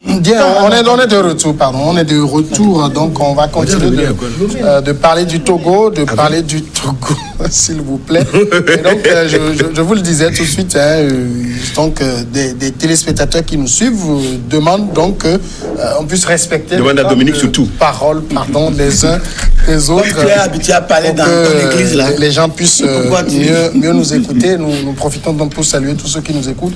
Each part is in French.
Bien, on est de retour, donc on va continuer de parler du Togo, s'il vous plaît. Et donc, je vous le disais tout de suite, des téléspectateurs qui nous suivent demandent donc qu'on puisse respecter les paroles des uns des autres. Tu es habitué à parler dans l'église là. Les gens puissent mieux nous écouter. Nous profitons donc pour saluer tous ceux qui nous écoutent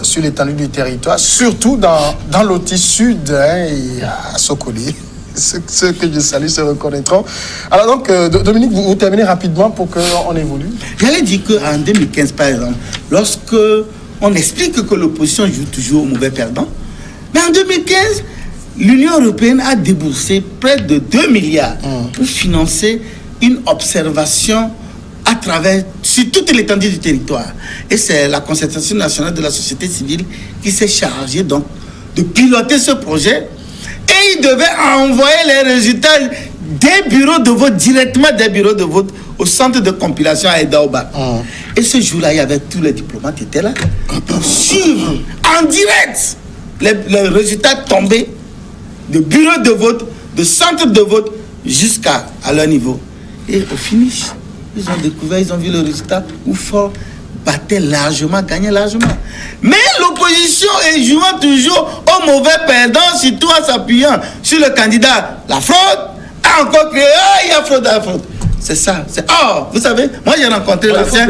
sur l'étendue du territoire, surtout dans l'Oti Sud et à Sokoli. Ceux que je salue se reconnaîtront. Alors donc, Dominique, vous terminez rapidement pour qu'on évolue. J'allais dire qu'en 2015, par exemple, lorsque on explique que l'opposition joue toujours au mauvais perdant, mais en 2015, l'Union européenne a déboursé près de 2 milliards pour financer une observation à travers, sur toute l'étendue du territoire. Et c'est la concertation nationale de la société civile qui s'est chargée donc de piloter ce projet. Et il devait envoyer les résultats des bureaux de vote, directement des bureaux de vote, au centre de compilation à Edaoba. Et ce jour-là, il y avait tous les diplomates qui étaient là pour suivre en direct les résultats tombés de bureaux de vote, de centres de vote, jusqu'à leur niveau. Et au finish, ils ont découvert, ils ont vu le résultat où Fort battait largement, gagnait largement. Mais l'opposition est jouant toujours au mauvais perdant, surtout en s'appuyant sur le candidat. La fraude a encore créé, il y a fraude à la fraude. C'est ça. Vous savez, moi j'ai rencontré l'ancien.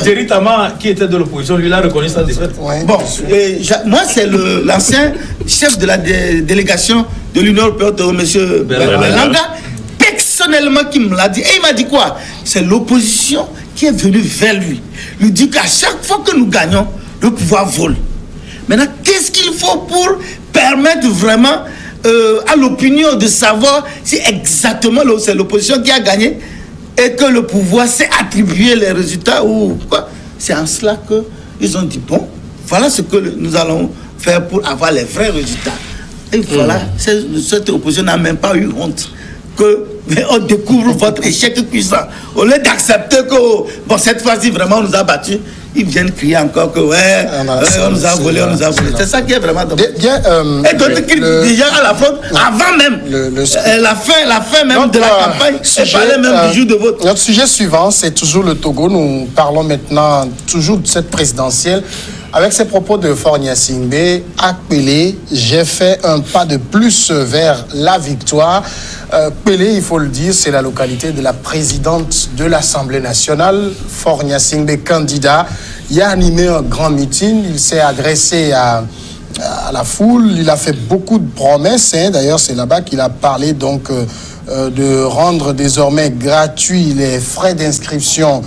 Jerry Tama, qui était de l'opposition, lui, il a reconnu sa défaite. Ouais. Bon, moi c'est l'ancien chef de la délégation de l'Union européenne, M. Berlanga, personnellement qui me l'a dit. Et il m'a dit quoi? C'est l'opposition qui est venue vers lui. Lui dit qu'à chaque fois que nous gagnons, le pouvoir vole. Maintenant, qu'est-ce qu'il faut pour permettre vraiment à l'opinion de savoir si exactement c'est l'opposition qui a gagné et que le pouvoir s'est attribué les résultats ou quoi? C'est en cela qu'ils ont dit, bon, voilà ce que nous allons faire pour avoir les vrais résultats. Et voilà, cette opposition n'a même pas eu honte on découvre votre échec cuisant. Au lieu d'accepter que cette fois-ci vraiment on nous a battus, ils viennent crier encore que on nous a volé, on nous a volé. C'est ça qui est vraiment dommage. Et d'autres qui déjà à la faute avant même la fin même de la campagne, on parlait même du jour de vote. Notre sujet suivant, c'est toujours le Togo. Nous parlons maintenant toujours de cette présidentielle. Avec ces propos de Faure Gnassingbé, appelé, j'ai fait un pas de plus vers la victoire. Pelé, il faut le dire, c'est la localité de la présidente de l'Assemblée nationale. Faure Gnassingbé, candidat, il a animé un grand meeting. Il s'est adressé à la foule. Il a fait beaucoup de promesses. D'ailleurs, c'est là-bas qu'il a parlé donc de rendre désormais gratuits les frais d'inscription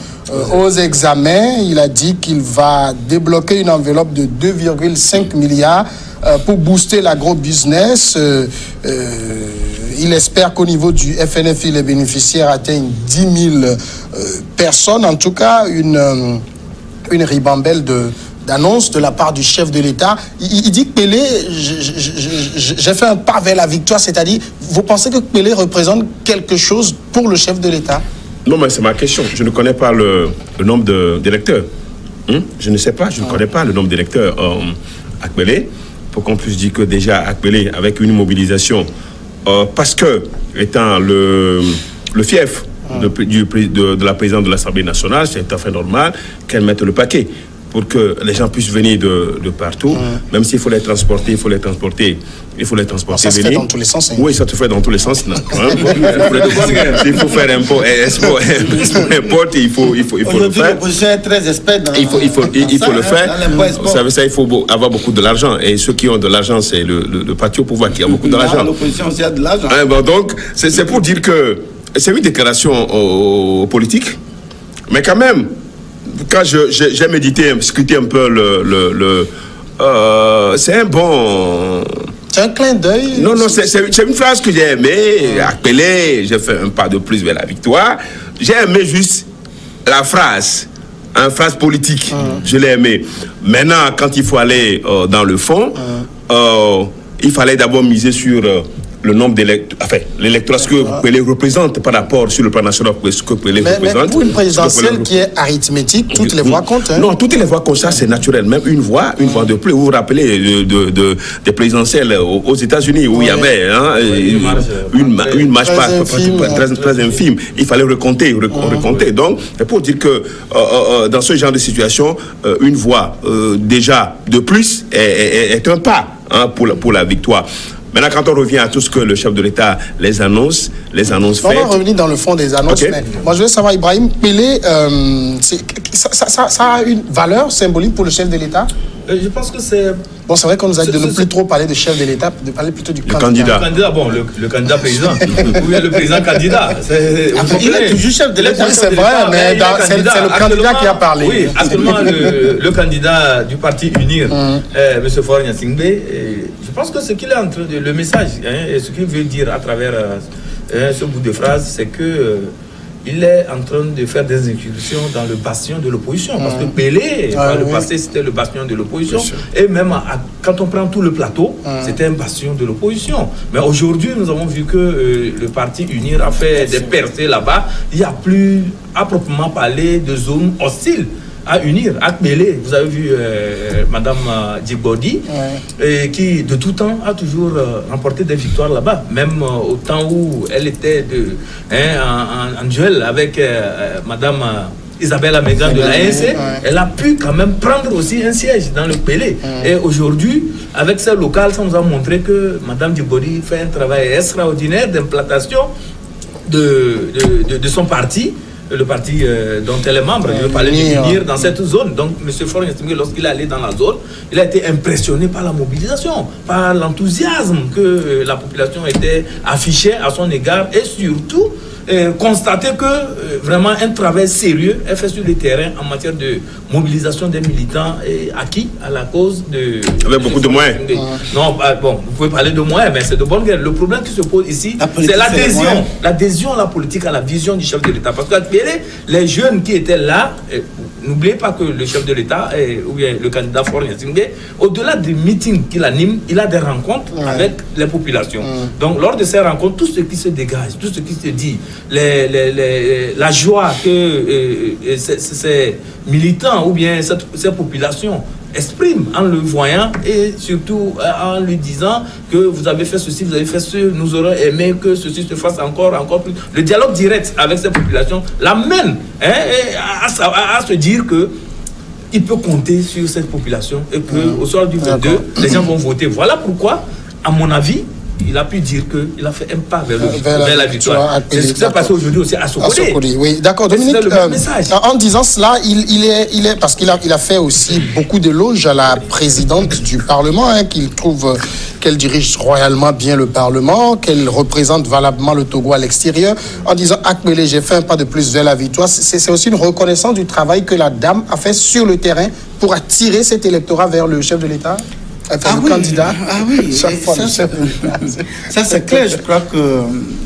aux examens. Il a dit qu'il va débloquer une enveloppe de 2,5 milliards pour booster l'agro-business. Il espère qu'au niveau du FNFI, les bénéficiaires atteignent 10 000 personnes. En tout cas, une ribambelle d'annonces de la part du chef de l'État. Il dit que Pelé, j'ai fait un pas vers la victoire, c'est-à-dire, vous pensez que Pelé représente quelque chose pour le chef de l'État? Non, mais c'est ma question. Je ne connais pas le nombre d'électeurs. Je ne sais pas, je ne connais pas le nombre d'électeurs à Pelé, pour qu'on puisse dire que déjà à Pelé, avec une mobilisation, parce que, étant le fief de la présidente de l'Assemblée nationale, c'est tout à fait normal qu'elle mette le paquet pour que les gens puissent venir de partout, même s'il faut les transporter, il faut les transporter ça se fait dans tous les sens. Oui, ça se fait dans tous les sens. Il faut faire import, il faut le faire. L'opposition est très experte. Il faut le faire. Vous savez ça, il faut avoir beaucoup de l'argent. Et ceux qui ont de l'argent, c'est le parti au pouvoir qui a beaucoup d'argent. L'opposition aussi a de l'argent. Donc, c'est pour dire que c'est une déclaration politique, mais quand même, quand j'ai médité, scruté un peu c'est un bon... C'est un clin d'œil. Non, c'est une phrase que j'ai aimée. Appelé, j'ai fait un pas de plus vers la victoire. J'ai aimé juste la phrase, une phrase politique. Je l'ai aimée. Maintenant, quand il faut aller dans le fond, il fallait d'abord miser sur le nombre d'électeurs, enfin, l'électorat, ce que Pelé représente par rapport sur le plan national, ce que Pelé représente. Mais pour une présidentielle qui est arithmétique, toutes les voix comptent. Hein. Non, toutes les voix comptent, ça c'est naturel. Même une voix de plus. Vous vous rappelez des présidentielles aux États-Unis où il y avait une marge très infime. Il fallait recompter. Donc, c'est pour dire que dans ce genre de situation, une voix déjà de plus est un pas pour la victoire. Maintenant, quand on revient à tout ce que le chef de l'État les annonce faites... On va revenir dans le fond des annonces. Okay. Mais moi, je veux savoir, Ibrahim, Pelé, ça a une valeur symbolique pour le chef de l'État? Je pense que c'est... Bon, c'est vrai qu'on nous a dit de ne plus trop parler de chef de l'État, de parler plutôt du candidat. Le candidat président. Ou bien le président candidat. Il est toujours chef de l'État. Oui, c'est vrai, mais c'est le candidat qui a parlé. Oui, actuellement, le candidat du parti UNIR, M. Faure Gnassingbé, je pense que ce qu'il est en train de... Le message, et ce qu'il veut dire à travers ce bout de phrase, c'est que... il est en train de faire des incursions dans le bastion de l'opposition. Parce que Pelé, dans le passé, c'était le bastion de l'opposition. Et même quand on prend tout le plateau, c'était un bastion de l'opposition. Mais aujourd'hui, nous avons vu que le parti UNIR a fait des percées là-bas. Il n'y a plus à proprement parler de zones hostiles à unir, à Pelé. Vous avez vu Madame Djibodi, qui de tout temps a toujours remporté des victoires là-bas, même au temps où elle était en duel avec Madame Isabelle Amégan de l'ANC, elle a pu quand même prendre aussi un siège dans le Pelé. Et aujourd'hui, avec ces locales, ça nous a montré que Madame Djibodi fait un travail extraordinaire d'implantation de son parti. Le parti dont elle est membre, je veux parler de l'UNIR dans cette zone. Donc, M. Faure Gnassingbé, lorsqu'il est allé dans la zone, il a été impressionné par la mobilisation, par l'enthousiasme que la population était affichée à son égard et surtout constater que vraiment un travail sérieux est fait sur le terrain en matière de mobilisation des militants et acquis à la cause de... Avec beaucoup de moyens. Non, bon, vous pouvez parler de moyens, mais c'est de bonne guerre. Le problème qui se pose ici, c'est l'adhésion. L'adhésion à la politique, à la vision du chef de l'État. Parce que les jeunes qui étaient là, n'oubliez pas que le chef de l'État, ou bien le candidat Faure Gnassingbé, au-delà des meetings qu'il anime, il a des rencontres avec les populations. Donc, lors de ces rencontres, tout ce qui se dégage, tout ce qui se dit, la joie que ces militants ou bien ces populations expriment en le voyant et surtout en lui disant que vous avez fait ceci, vous avez fait ce, nous aurons aimé que ceci se fasse encore plus. Le dialogue direct avec ces populations l'amène à se dire que il peut compter sur cette population et qu'au soir du 22, les gens vont voter. Voilà pourquoi, à mon avis, il a pu dire qu'il a fait un pas vers la victoire. C'est ce qui s'est passé aujourd'hui aussi à Sokoli. Oui, d'accord. Dominique, en disant cela, il est parce qu'il a fait aussi beaucoup d'éloges à la présidente du Parlement, qu'il trouve qu'elle dirige royalement bien le Parlement, qu'elle représente valablement le Togo à l'extérieur, en disant « Akpélé, j'ai fait un pas de plus vers la victoire ». C'est aussi une reconnaissance du travail que la dame a fait sur le terrain pour attirer cet électorat vers le chef de l'État. Candidat. Ça c'est clair. Je crois que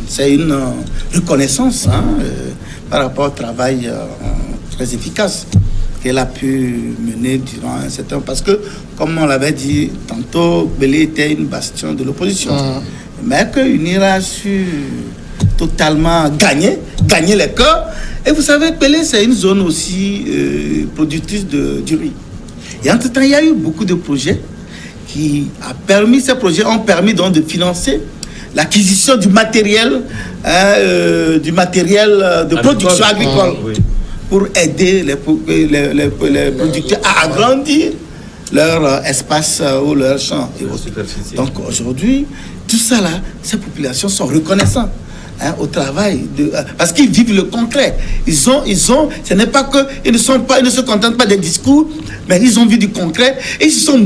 c'est une reconnaissance par rapport au travail très efficace qu'elle a pu mener durant un certain temps. Parce que, comme on l'avait dit tantôt, Pelé était une bastion de l'opposition. Mais que UNIR a su totalement gagner les cœurs. Et vous savez, Pelé, c'est une zone aussi productrice du riz. Et entre-temps, il y a eu beaucoup de projets ces projets ont permis donc de financer l'acquisition du matériel de production agricole pour aider les producteurs à agrandir leur espace ou leur champ. Donc aujourd'hui, tout ça là, ces populations sont reconnaissantes au travail parce qu'ils vivent le concret. Ce n'est pas que ils ne se contentent pas des discours, mais ils ont vu du concret et ils se sont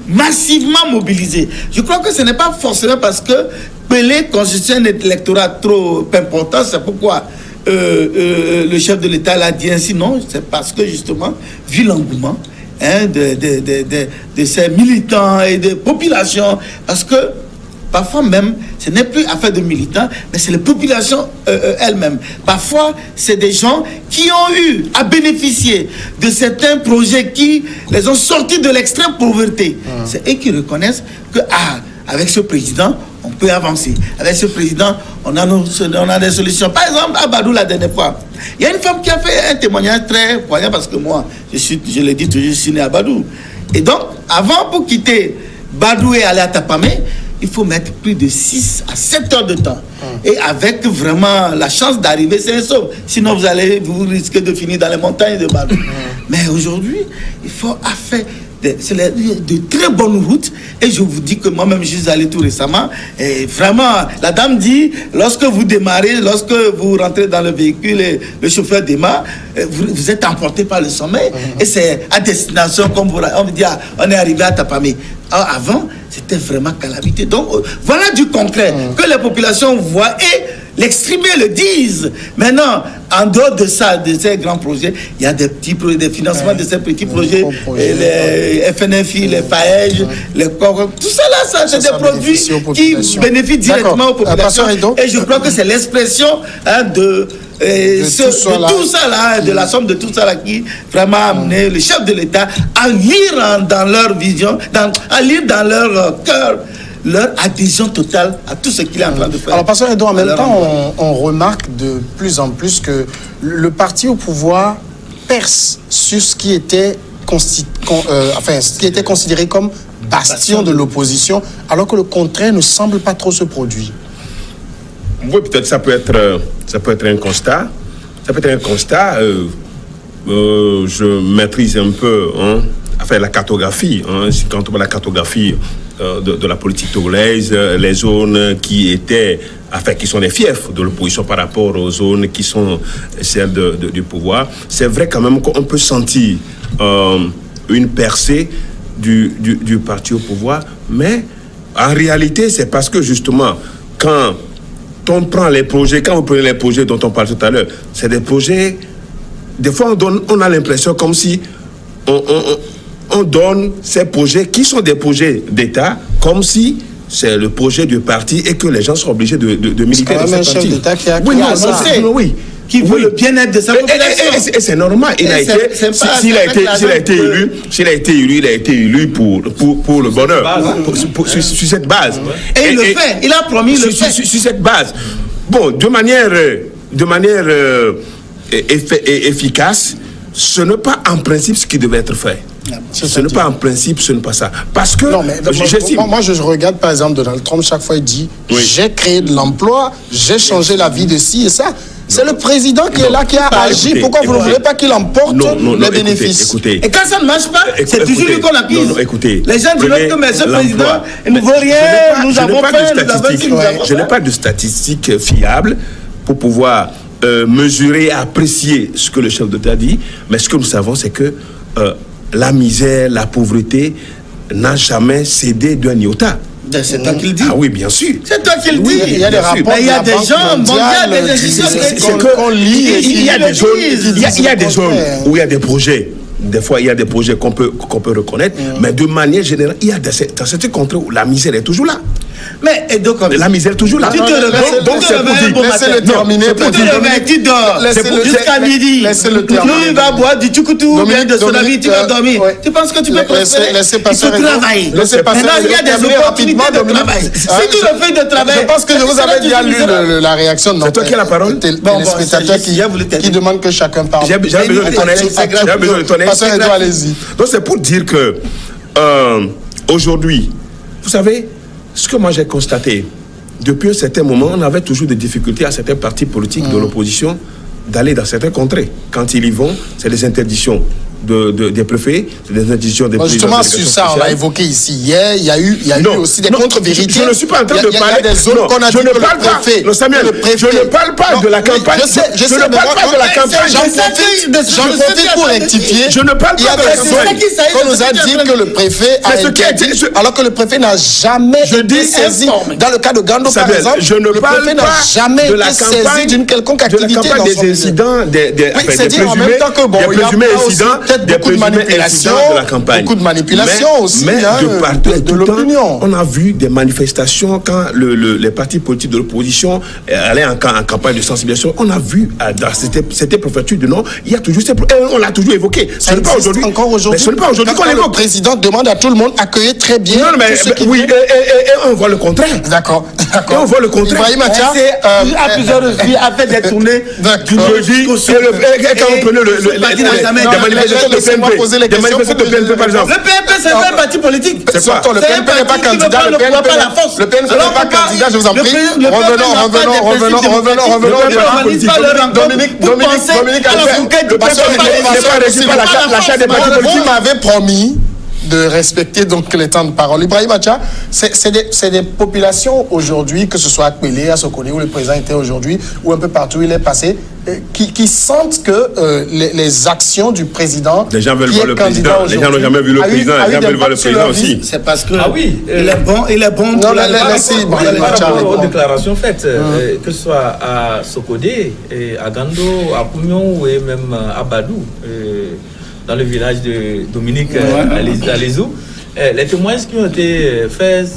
massivement mobilisés. Je crois que ce n'est pas forcément parce que Pelé constitue un électorat trop important, c'est pourquoi le chef de l'État l'a dit ainsi. Non, c'est parce que justement, vu l'engouement de ces militants et des populations, parce que parfois même, ce n'est plus affaire de militants, mais c'est les populations elles-mêmes. Parfois, c'est des gens qui ont eu à bénéficier de certains projets qui les ont sortis de l'extrême pauvreté. C'est eux qui reconnaissent que avec ce président, on peut avancer. Avec ce président, on a des solutions. Par exemple, à Badou, la dernière fois, il y a une femme qui a fait un témoignage très poignant parce que moi, je le dis toujours, je suis né à Badou. Et donc, avant, pour quitter Badou et aller à Tapamé, il faut mettre plus de 6 à 7 heures de temps. Et avec vraiment la chance d'arriver, c'est un sauve. Sinon, vous risquez de finir dans les montagnes de Badou. Mais aujourd'hui, il faut faire de très bonnes routes. Et je vous dis que moi-même, je suis allé tout récemment. Et vraiment, la dame dit, lorsque vous démarrez, lorsque vous rentrez dans le véhicule et le chauffeur démarre, vous êtes emporté par le sommeil. Et c'est à destination, comme on vous dit, on est arrivé à Tapamé. Alors, avant, c'était vraiment calamité. Donc, voilà du concret que les populations voient et l'exprimer, le disent. Maintenant, en dehors de ça, de ces grands projets, il y a des petits projets, des financements de ces petits projets, les FNFI, les FAEJ, les COR, tout ça là, c'est des produits qui bénéficient directement aux populations. Et je crois que c'est l'expression de tout ça là, de la somme de tout ça là qui vraiment a amené le chef de l'État à lire dans leur vision, à lire dans leur cœur leur adhésion totale à tout ce qu'il est en train de faire. Alors, Pasteur Edouard, en même temps, on remarque de plus en plus que le parti au pouvoir perce sur ce qui était considéré comme bastion de l'opposition, alors que le contraire ne semble pas trop se produire. Oui, peut-être ça peut être un constat. Ça peut être un constat. Je maîtrise un peu la cartographie. Quand on voit la cartographie de la politique togolaise, les zones qui sont des fiefs de l'opposition par rapport aux zones qui sont celles du pouvoir, c'est vrai quand même qu'on peut sentir une percée du parti au pouvoir, mais en réalité, c'est parce que justement, quand vous prenez les projets dont on parle tout à l'heure, c'est des projets, des fois on a l'impression comme si on donne ces projets qui sont des projets d'État, comme si c'est le projet du parti et que les gens sont obligés de militer dans ce parti. Chef d'État qui a qui veut le bien-être de sa population. Et c'est normal. S'il a été élu pour le bonheur, sur cette base. Et il le fait. Il a promis le fait. Sur cette base. Bon, de manière efficace, ce n'est pas en principe ce qui devait être fait. Ce n'est pas en principe, ce n'est pas ça. Parce que moi, je regarde par exemple Donald Trump, chaque fois il dit j'ai créé de l'emploi, j'ai changé la vie de ci et ça. C'est le président qui est là, qui a agi. Pourquoi vous ne voulez pas qu'il emporte les bénéfices? Et quand ça ne marche pas, c'est toujours lui qu'on accuse. Les gens disent que mais ce président il ne veut rien, nous avons fait, je n'ai pas de statistiques fiables pour pouvoir mesurer et apprécier ce que le chef d'État dit, mais ce que nous savons, c'est que la misère, la pauvreté n'a jamais cédé d'un iota. C'est toi qui le dis. Ah oui, bien sûr. C'est toi qui le dis. Il y a des rapports. Il y a des gens mondiaux, qu'on lit. Il y a des zones où il y a des projets. Des fois, il y a des projets qu'on peut reconnaître, mais de manière générale, il y a dans certains contrées où la misère est toujours là. Mais et donc, la misère est toujours là. Tu te réveilles, donc c'est pour dire. Laissez-le terminer. Tu dors jusqu'à midi. Tu vas boire du tchoukoutou, bien de sodavi, tu vas dormir. Tu penses que tu peux prospérer? Il faut travailler. Maintenant, il y a des opportunités de travail. Si tu le fais de travail, je pense que je vous avais déjà lu la réaction. C'est toi qui as la parole. Téléspectateur qui demande que chacun parle. J'ai besoin de connaître. Allez-y. Donc c'est pour dire que aujourd'hui, vous savez, ce que moi j'ai constaté, depuis un certain moment, on avait toujours des difficultés à certains partis politiques de l'opposition d'aller dans certaines contrées. Quand ils y vont, c'est des interdictions des préfets, c'est des interdictions des présidents. Justement, sur ça, on l'a évoqué ici hier, il y a eu aussi des contre-vérités. Je ne suis pas en train de parler des zones qu'on a dit que le préfet. Non, Samuel, je ne parle pas de la campagne. Je ne parle pas de la campagne. J'en profite pour rectifier. Je ne parle pas de la campagne. On nous a dit que le préfet a interdit, alors que le préfet n'a jamais été saisi. Dans le cas de Gando, par exemple, le préfet n'a jamais été saisi d'une quelconque activité. De la campagne des incidents, des présumés incidents peut-être des beaucoup de présumés manipulation, incidents de la campagne. beaucoup de manipulation aussi, Mais hein, de partout et de tout le temps, l'opinion. on a vu des manifestations quand les partis politiques de l'opposition allaient en campagne de sensibilisation. On a vu dans cette préfecture de Nord, il y a toujours on l'a toujours évoqué. Ce n'est pas aujourd'hui. Encore aujourd'hui. Ce n'est pas aujourd'hui qu'on Quand le l'évoque. président demande à tout le monde accueillir très bien. Non, mais tous ceux qui oui, viennent. et on voit le contraire. D'accord. Et on voit le contraire. Ibrahim Atia, à plusieurs reprises, a fait des tournées D'accord. Et quand on prenait des manifestations de PNP, par exemple. Le PNP, c'est un parti politique. C'est pas. Le PNP n'est pas candidat. Le PNP n'est pas candidat, je vous en prie. Revenons. Dominique, vous m'avez promis de respecter donc les temps de parole. Ibrahim Atia, c'est des populations aujourd'hui, que ce soit à Kpélé, à Sokone, où le président était aujourd'hui, ou un peu partout où il est passé, qui sentent que les actions du président... Les gens veulent voir le président. Les gens n'ont jamais vu le président. Les gens veulent voir le président aussi. C'est parce que il est bon Non, pour la Par rapport aux déclarations faites, que ce soit à Sokodé, à Gando, à Kounion et même à Badou, dans le village de Dominique Alézou, les témoignages qui ont été faits,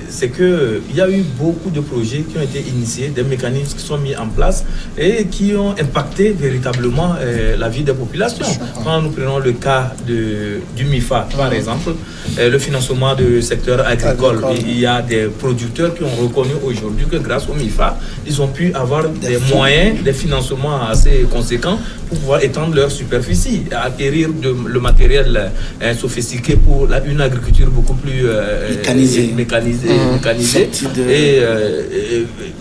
c'est qu'il y a eu beaucoup de projets qui ont été initiés, des mécanismes qui sont mis en place et qui ont impacté véritablement la vie des populations. Quand nous prenons le cas du MIFA, par exemple, le financement du secteur agricole, il y a des producteurs qui ont reconnu aujourd'hui que grâce au MIFA, ils ont pu avoir des moyens, des financements assez conséquents pour pouvoir étendre leur superficie, acquérir le matériel sophistiqué pour une agriculture beaucoup plus mécanisée et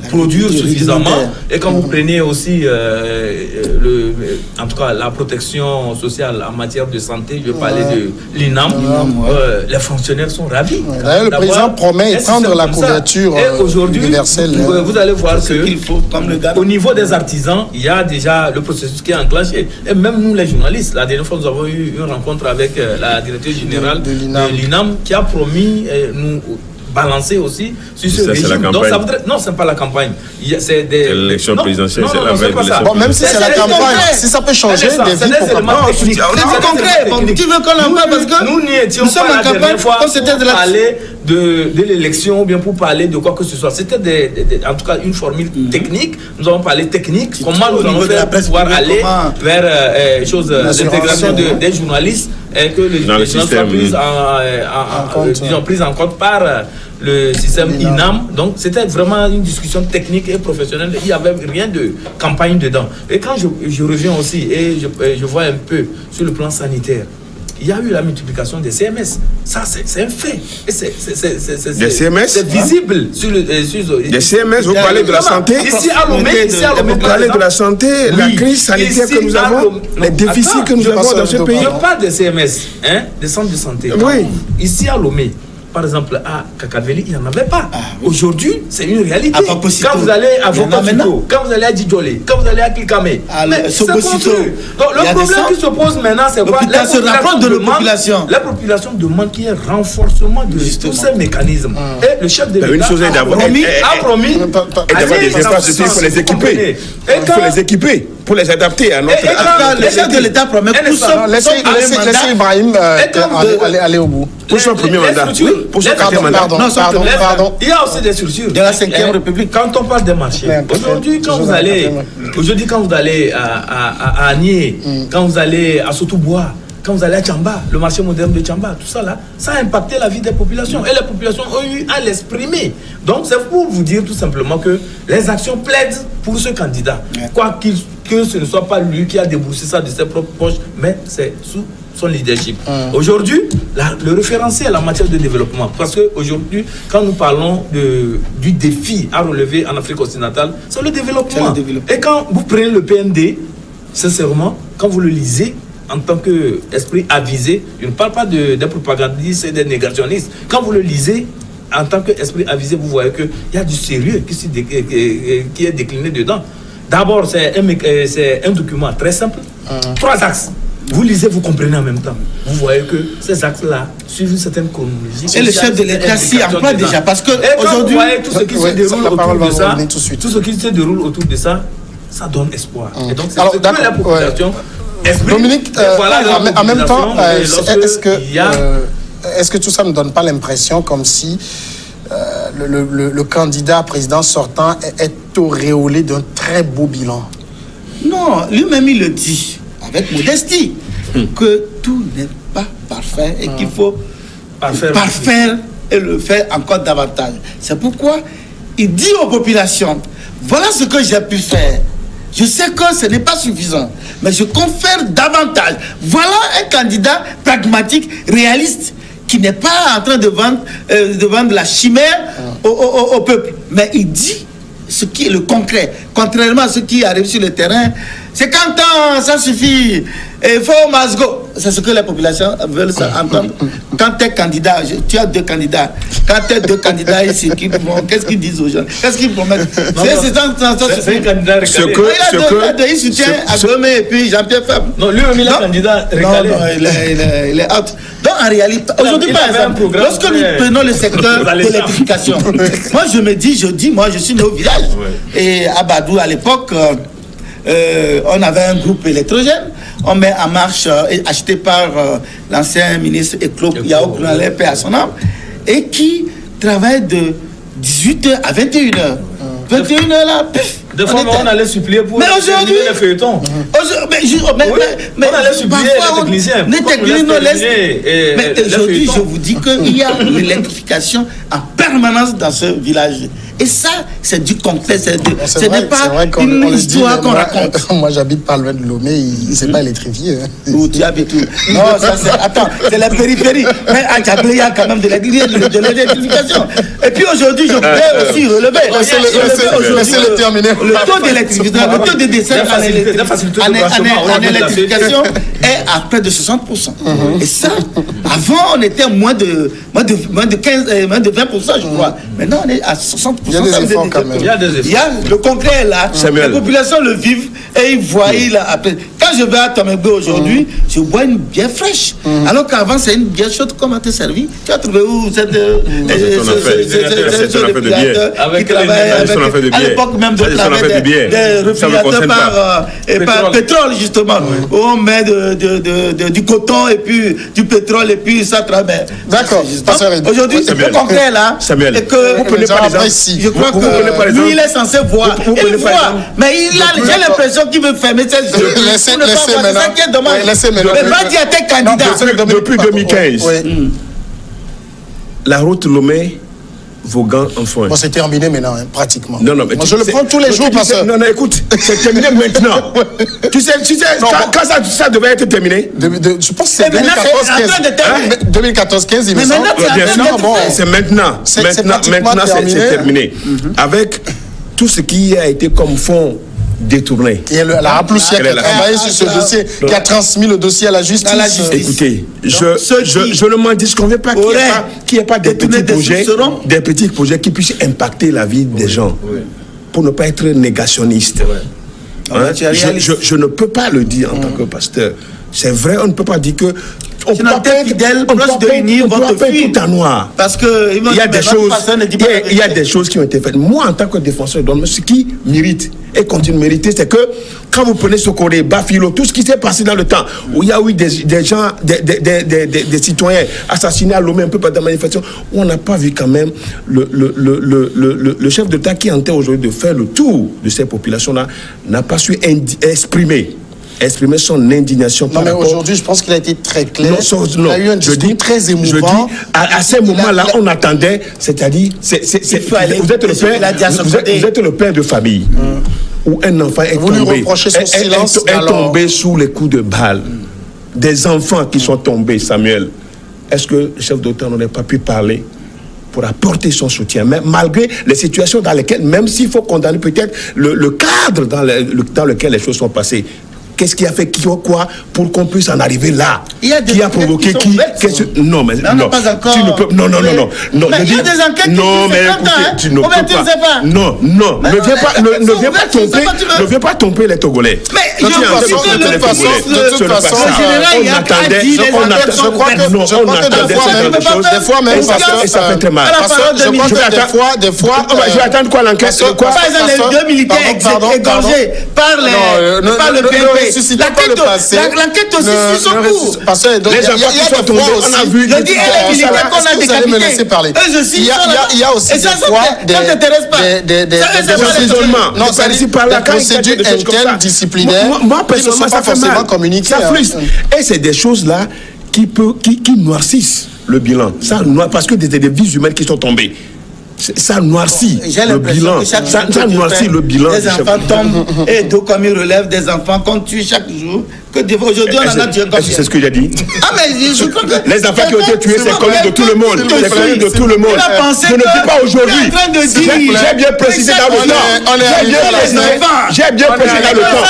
produire suffisamment. Et quand vous prenez aussi en tout cas la protection sociale en matière de santé, je vais parler de l'INAM, les fonctionnaires sont ravis. D'ailleurs, le président promet étendre la couverture universelle. Vous allez voir que au niveau des artisans, il y a déjà le processus qui est enclenché. Et même nous, les journalistes, la dernière fois, nous avons eu une rencontre avec la directrice générale de l'INAM qui a promis nous balancer aussi sur ce régime. Donc ça voudrait... Non, ce n'est pas la campagne. C'est des... L'élection présidentielle, c'est la veille de l'élection. Bon, même si c'est la campagne, si ça peut changer des vies, pourquoi pas. C'est concret. Tu veux qu'on en parle parce que nous n'y étions pas la dernière fois pour parler de l'élection ou bien pour parler de quoi que ce soit. C'était en tout cas une formule technique. Nous avons parlé technique. Comment nous allons faire pour pouvoir aller vers l'intégration des journalistes et que les journalistes soient prises en compte par le système INAM. Donc c'était vraiment une discussion technique et professionnelle. Il n'y avait rien de campagne dedans. Et quand je reviens aussi et je vois un peu sur le plan sanitaire, il y a eu la multiplication des CMS. Ça, c'est un fait. Des CMS? C'est visible sur le... Des CMS, vous parlez de la santé? Ici à Lomé, vous parlez de la santé, la crise sanitaire que nous avons, les déficits que nous avons dans ce pays. Je parle des CMS, des centres de santé. Oui. Ici à Lomé, par exemple, à Kakaveli, il n'y en avait pas. Aujourd'hui, c'est une réalité. Quand vous allez à Vokotito, quand vous allez à Djidjolé, quand vous allez à Kilkame, c'est construit. Donc le problème qui se pose maintenant, c'est quoi? La population demande qu'il y ait renforcement de tous ces mécanismes. Et le chef de l'État a promis d'avoir des infrastructures pour les équiper. Il faut les équiper pour les adapter à notre... Le chef de l'État promet que laissez Ibrahim aller au bout. Pour son premier mandat. Pour son quatrième mandat. Pardon. Il y a aussi des structures. De la 5e République. Quand on parle des marchés, aujourd'hui, quand vous allez à Agné, quand vous allez à Sotoubois, quand vous allez à Tchamba, le marché moderne de Tchamba, tout ça là, ça a impacté la vie des populations. Et les populations ont eu à l'exprimer. Donc c'est pour vous dire tout simplement que les actions plaident pour ce candidat. Quoi que ce ne soit pas lui qui a déboursé ça de ses propres poches, mais c'est sous son leadership. Aujourd'hui, le référentiel en matière de développement, parce qu'aujourd'hui, quand nous parlons du défi à relever en Afrique occidentale, c'est le développement. Et quand vous prenez le PND, sincèrement, quand vous le lisez, en tant qu'esprit avisé, je ne parle pas des propagandistes et des négationnistes. Quand vous le lisez, en tant qu'esprit avisé, vous voyez qu'il y a du sérieux qui est décliné dedans. D'abord, c'est un document très simple. 3 axes. Vous lisez, vous comprenez en même temps. Vous voyez que ces axes-là suivent une certaine chronologie. Et le chef de l'État s'y emploie déjà. Parce que aujourd'hui, vous voyez tout ce qui se déroule autour de ça, ça donne espoir. Et donc, c'est ce que la population esprit. Dominique, Voilà en même temps, lorsque est-ce que tout ça ne donne pas l'impression comme si le candidat président sortant est auréolé d'un très beau bilan? Non, lui-même il le dit, avec modestie, que tout n'est pas parfait et qu'il faut parfaire et le faire encore davantage. C'est pourquoi il dit aux populations, voilà ce que j'ai pu faire. Je sais que ce n'est pas suffisant, mais je confère davantage. Voilà un candidat pragmatique, réaliste, qui n'est pas en train de vendre la chimère au peuple. Mais il dit ce qui est le concret. Contrairement à ce qui arrive sur le terrain, c'est quand ça suffit, il faut masgo. C'est ce que les populations veulent entendre. Quand tu es candidat, tu as deux candidats. Quand tu as deux candidats ici, qu'est-ce qu'ils disent aux gens? Qu'est-ce qu'ils promettent? C'est un candidat recalé. Il soutient Agomé et puis Jean-Pierre Fabre. Non, lui-même, il est candidat recalé. Non, il est out. Donc, en réalité, aujourd'hui, par exemple, lorsque nous prenons le secteur de l'électrification, moi, je suis né au village. Et à Badou, à l'époque, on avait un groupe électrogène. On met en marche, acheté par l'ancien ministre Eklo Yao Kounalé, paix à son âme, et qui travaille de 18h à 21h. 21h là, pif. Des fois, on allait supplier pour mais aujourd'hui, les feuilletons. Mais on allait supplier les techniciens. Les techniciens nous laissent. Mais aujourd'hui, je vous dis qu'il y a l'électrification en permanence dans ce village. Et ça, c'est du concret. Ce n'est pas une histoire qu'on raconte. Moi, j'habite pas loin de Lomé, c'est pas électrifié. Où tu habites où? Non, ça c'est. Attends, c'est la périphérie. Mais à Djablé, il y a quand même de l'électrification. Et puis aujourd'hui, je voudrais aussi relever. Laissez-le terminer. Le taux d'électrification, le taux de décès en électrification est à près de 60%. Et ça, avant, on était moins de 20%, je crois. Maintenant, on est à 60%. Il y a des efforts quand même. Il y a le concret là. Samuel. Les populations le vivent et ils voient. Après. Quand je vais à Tomegbe aujourd'hui, je bois une bière fraîche. Alors qu'avant, c'est une bière chaude. Comment t'es servi? Tu as trouvé où cette qui travaille avec à l'époque même de travailler des réfrigérateurs par pétrole justement. On met du coton et puis du pétrole et puis ça travaille. D'accord. Aujourd'hui, le concret là, Samuel, vous prenez pas les gens. Je crois que lui, il est censé voir. Il voit. Mais j'ai l'impression qu'il veut fermer ses yeux. Laissez maintenant. C'est ça qui est dommage. Mais va dire à tes candidats. Depuis 2015, la route Lomé, Vaughan, enfin. Bon, c'est terminé maintenant, pratiquement. Non, mais moi, je le prends tous les jours parce que... Non, écoute, c'est terminé maintenant. Tu sais, quand ça devait être terminé? Je pense que c'est 2014-15, il me semble. C'est maintenant. Maintenant, c'est terminé. Avec tout ce qui a été comme fonds détourné. Et la Aplouchia qui a travaillé sur ce dossier, qui a transmis le dossier à la justice. Écoutez, je ne m'en disconviens pas qu'il n'y ait pas des petits projets qui puissent impacter la vie des gens, pour ne pas être négationniste. Je ne peux pas le dire en tant que pasteur. C'est vrai, on ne peut pas dire que on peut pas fidèle, proche de unir votre fille tout en noir. Parce que il y a des choses qui ont été faites. Moi, en tant que défenseur d'hommes, ce qui mérite et continue de mériter, c'est que quand vous prenez Sokoré, Bafilo, tout ce qui s'est passé dans le temps, où il y a eu des gens, des citoyens assassinés à Lomé, un peu par des manifestations, où on n'a pas vu quand même le chef d'État qui est en train aujourd'hui de faire le tour de ces populations-là, n'a pas su exprimer son indignation. Non, mais aujourd'hui, je pense qu'il a été très clair. Il a eu un discours très émouvant. Je dis, à ce moment-là, on attendait, c'est-à-dire, vous êtes le père de famille, où un enfant est tombé sous les coups de balle. Des enfants qui sont tombés, Samuel. Est-ce que le chef d'État n'aurait pas pu parler pour apporter son soutien, même malgré les situations dans lesquelles, même s'il faut condamner peut-être le cadre dans lequel les choses sont passées? Qu'est-ce qui a fait quoi pour qu'on puisse en arriver là? Qui a provoqué qui? Non, mais non. Tu ne peux. Non. Mais il y a des enquêtes. Non, mais écoutez, tu ne peux pas. Non. Ne viens pas tromper les Togolais. Mais de toute façon, on attendait. Des fois même, et ça fait très mal. Des fois. Je vais attendre quoi l'enquête? Par exemple, les deux militaires égorgés par le PNP. ressuscitez pas le passé. L'enquête aussi suit son cours. Parce que Les enfants qui sont tombés, on a vu. Je dis, elle est militaire qu'on a Vous allez me laisser décapité. parler. Il y a aussi des fois Non, ça ici par là, des procédures internes disciplinaires moi, qui ne sont personnellement, pas ça fait forcément mal. communiquées. Ça frustre. Et c'est des choses-là qui noircissent le bilan. Ça noircit parce que des vies humaines qui sont tombées. Ça noircit le bilan. Ça noircit le bilan. Des enfants tombent et d'où comme ils relèvent des enfants qu'on tue chaque jour. Aujourd'hui, on en a tué comme c'est ce que j'ai dit. Ah, mais je crois que. Les enfants qui ont été tués, c'est connu de tout le monde. C'est connu de tout le monde. Je ne dis pas aujourd'hui. J'ai bien précisé dans le temps. J'ai bien précisé dans le temps.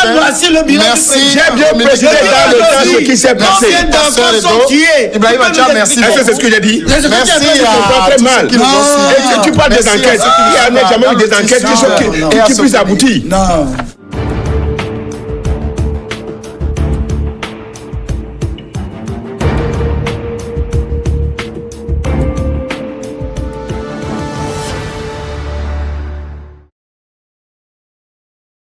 Merci. J'ai bien précisé dans le temps ce qui s'est passé. Ibrahim Acha, merci. C'est ce que j'ai dit. Merci à très mal. Et tu parles des enquêtes. Il n'y a jamais eu des enquêtes qui puissent aboutir. Non.